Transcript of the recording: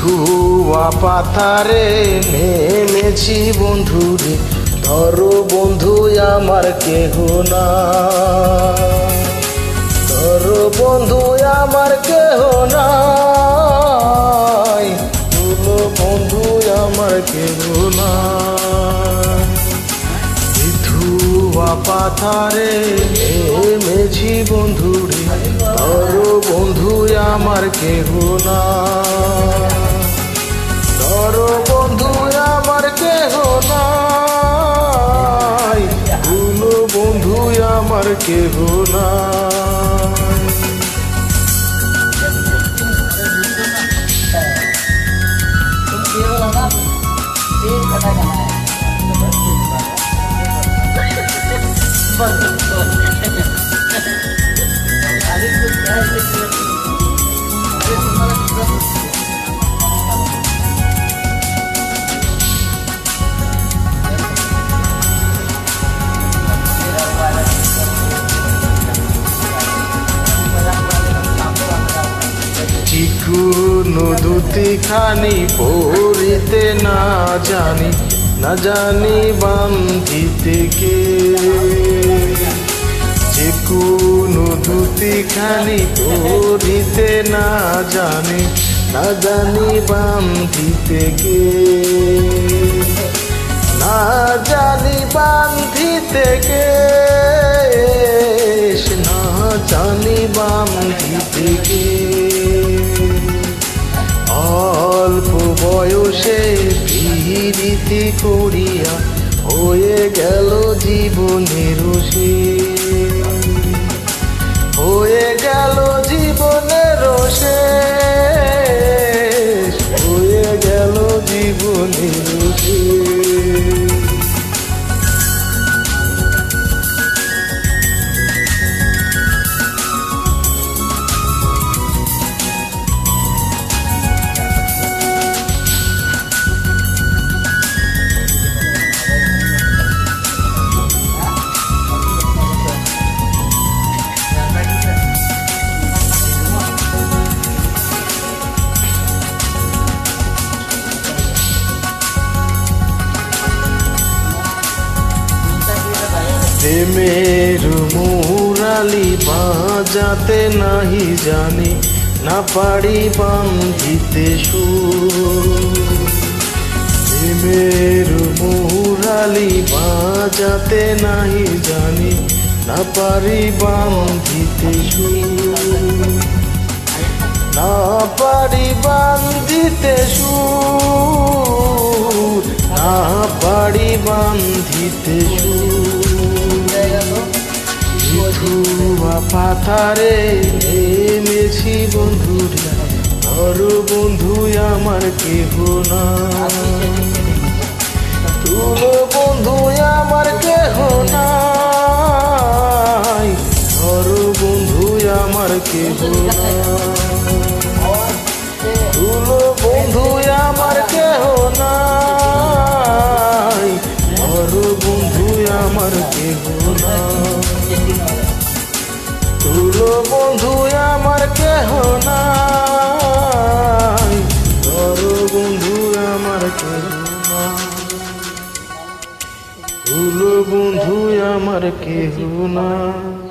ধুয়া পাথারে নেমেছি বন্ধুরে, ধরো বন্ধু আমার কেহ না, ধরো বন্ধু আমার কেহ নাই, ধরো বন্ধু আমার কেহ নাই। ধুয়া পাথারে নেমেছি বন্ধুরে, ধরো বন্ধু আমার কেহ না, ধরো বন্ধু আমার কেহ নাই, ভুলো বন্ধু আমার কেহ নাই। চিকুনো দুটি খানি পরিতে না জানি, না জানি বান্ধিতে কে, চিকুনো দুটি খানি পরিতে না জানি, না জানি বান্ধিতে কে, না জানি বান্ধিতে কে, না জানি বান্ধিতে কে। অল্প বয়সে প্রীতি করিয়া হয়ে গেল জীবনের শেষ, হয়ে গেল জীবনের শেষ, হয়ে গেল জীবনের শেষ। প্রেমের মুরালি বাজাতে নাহি জানি, না পারি বান্ধিতে সুর, প্রেমের মুরালি বাজাতে নাহি জানি, না পারি বান্ধিতে সুর, না পারি বান্ধিতে সুর, না পারি বান্ধিতে সুর। ধুয়া পাথারে নেমেছি বন্ধুরে, ধরো বন্ধু আমার কেহ না, তুলো বন্ধু আমার কেহ নাই, ধরো বন্ধু আমার কেহ নাই, তুলো বন্ধু আমার কেহ নাই, ধরো বন্ধু আমার কেহ নাই, তুলো বন্ধু আমার কেহ নাই, ধরো বন্ধু আমার কেহ নাই, তুলো বন্ধু আমার কেহ নাই।